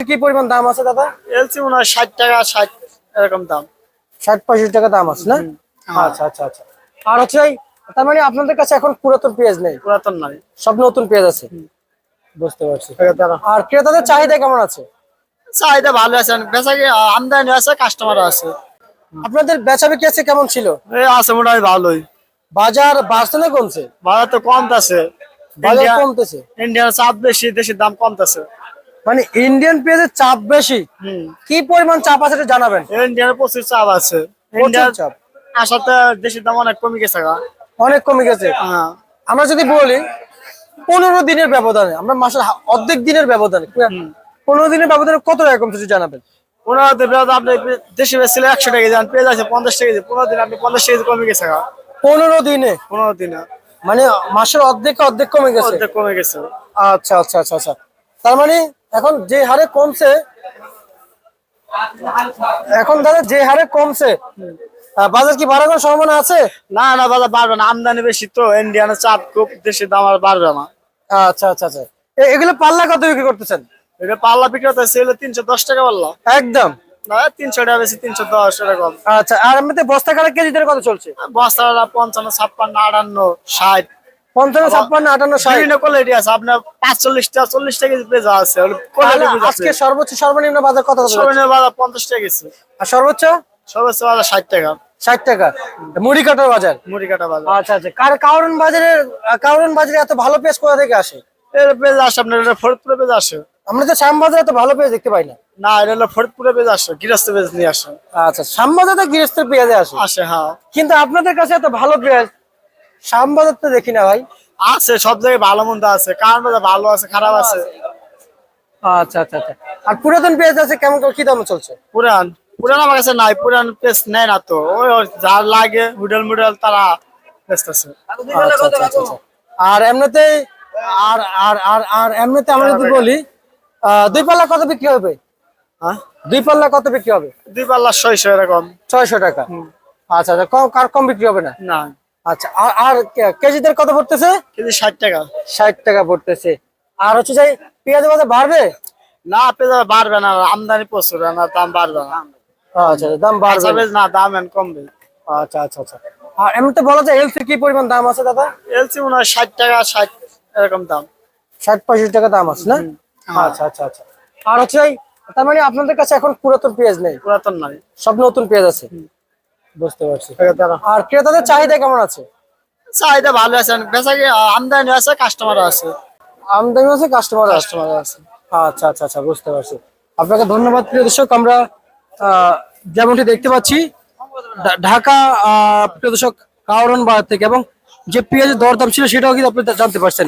কি পরিমাণ দাম আছে দাদা? এলসি মনে হয় 60 টাকা 60 এরকম দাম। 60-65 টাকা দাম আছে না? আচ্ছা আচ্ছা আচ্ছা। আর হচ্ছে তার মানে আপনাদের কাছে এখন পুরাতন পেঁয়াজ নেই? পুরাতন নাই, সব নতুন পেঁয়াজ আছে। বুঝতে পারছি। দাদা আর ক্রেতাদের চাহিদা কেমন আছে? চাহিদা ভালো আছে, বেচা কি আমদানি আছে, কাস্টমারও আছে। আপনাদের বেচা বিক্রি আছে কেমন ছিল? এই আছে মোটামুটি ভালোই। বাজার বাড়ছে না কমছে? বাজার তো কমতেছে, বাজার কমতেছে। ইন্ডিয়ার চাপ বেশি, দেশের দাম কমতেছে। মানে ইন্ডিয়ান পেঁয়াজের চাপ বেশি? কি পরিমাণ চাপ আছে এটা জানাবেন। ইন্ডিয়ার প্রচুর চাপ আছে, ইন্ডিয়ার চাপ আসাতে দেশের দাম অনেক কমে গেছে। অনেক কমে গেছে। আমরা যদি বলি 15 দিনের ব্যবধানে, আমরা মাসের অর্ধেক দিনের ব্যবধানে, 15 দিনের ব্যবধানে কত টাকা কমছে জানাবেন? 15 দিন আপনি দেশে বেচলে 100 টাকা যান, পেঁয়াজ আছে 50 টাকা, 15 দিন আপনি 50 টাকা কমে গেছে। 15 দিনে? 15 দিনে মানে মাসের অর্ধেক কমে গেছে। অর্ধেক কমে গেছে। আচ্ছা আচ্ছা আচ্ছা আচ্ছা। তার মানে এখন যে হারে কমছে, এখন দাদা যে হারে কমছে, বাজার কি বাড়ার কোনো সম্ভাবনা আছে? না না, বাজার বাড়বে না, আমদানি বেশি তো, ইন্ডিয়ানের চাপ খুব, দেশের দাম আর বাড়বে না। আচ্ছা আচ্ছা আচ্ছা। এগুলো পাল্লা কত বিক্রি করতেছেন? এটা পাল্লা বিক্রি হচ্ছে 310 টাকা পাল্লা। একদম না, 300 টাকা বেশি, 310 এরকম। আচ্ছা। আর এমনিতে বস্তা কাটা কেজি দরে কত চলছে? বস্তা 55, 56, 58, 60। 55, 56, 58, 60 বিভিন্ন কোয়ালিটি আছে, আপনার 45 টাকা 40 টাকা পেঁয়াজ আছে। আজকে সর্বোচ্চ সর্বনিম্ন বাজার কত? সর্বনিম্ন বাজার 50 টাকা গেছে। আর সর্বোচ্চ? সর্বোচ্চ বাজার 60 টাকা। 60 টাকা মুড়ি কাটার বাজার। মুড়ি কাটা বাজার। আচ্ছা আচ্ছা। কারণ বাজারে এত ভালো পেঁয়াজ কোথা থেকে আসে? এর পেঁয়াজ আসে আপনার, এটা ফরিদপুরে পেঁয়াজ আসে। আমরা তো শ্যামবাজারে এত ভালো পেঁয়াজ দেখতে পাই না। না, এটা হলো ফরিদপুরে পেঁয়াজ আসে, গৃহস্থ পেঁয়াজ নিয়ে আসে। আচ্ছা, শ্যামবাজারে গৃহস্থের পেঁয়াজে আসে? আসে, হ্যাঁ। কিন্তু আপনাদের কাছে এত ভালো পেঁয়াজ শ্যামবাজার তো দেখি না ভাই। আছে, সব জায়গায় ভালো মন্দ আছে, কারণ বাজার ভালো আছে, খারাপ আছে। আচ্ছা আচ্ছা আচ্ছা। আর পুরাতন পেঁয়াজ আছে কেমন, কি দামে চলছে? পুরান আমার কাছে নাই, পুরান পেঁয়াজ নেয় না তো, ওই যার লাগে মুডেল তারা বেচতেছে। আচ্ছা আচ্ছা আচ্ছা। আর এমনিতে এমনিতে আমরা যদি বলি দুই পাল্লা কত বিক্রি হবে? হ্যাঁ, দুই পাল্লা কত বিক্রি হবে? দুই পাল্লা 600 এরকম। 600 টাকা। আচ্ছা আচ্ছা। কম বিক্রি হবে না? না। আচ্ছা। আর কেজি দর কত পড়তেছে? কেজি 60 টাকা। 60 টাকা পড়তেছে। আর হচ্ছে যে পেঁয়াজের বাজার বাড়বে? না, পেঁয়াজ বাড়বে না, আমদানি প্রচুর, না দাম বাড়বে না। আচ্ছা, দাম বাড়বে না, দাম কমবে। আচ্ছা আচ্ছা আচ্ছা। আর এমনিতে বলা যায় এলসি কি পরিমাণ দাম আছে দাদা? এলসি মনে হয় 60 টাকা 60 এরকম দাম। 60-65 টাকা দাম আছে না? আচ্ছা আচ্ছা আচ্ছা। আর হচ্ছে তার মানে আপনাদের কাছে এখন পুরাতন পেঁয়াজ নেই? পুরাতন নাই, সব নতুন পেঁয়াজ আছে। বুঝতে পারছি। দাদা আর ক্রেতাদের চাহিদা কেমন আছে? চাহিদা ভালো আছে, বেচা কি আমদানি আছে, কাস্টমারও আছে। আমদানি আছে, কাস্টমার আছে। আচ্ছা আচ্ছা আচ্ছা, বুঝতে পারছি। আপনাকে ধন্যবাদ প্রিয় দর্শক। আমরা যেমনটি দেখতে পাচ্ছি ঢাকা প্রিয় দর্শক কারওয়ান বাজার থেকে, এবং যে পেঁয়াজের দরদাম ছিল সেটাও কিন্তু আপনি জানতে পারছেন।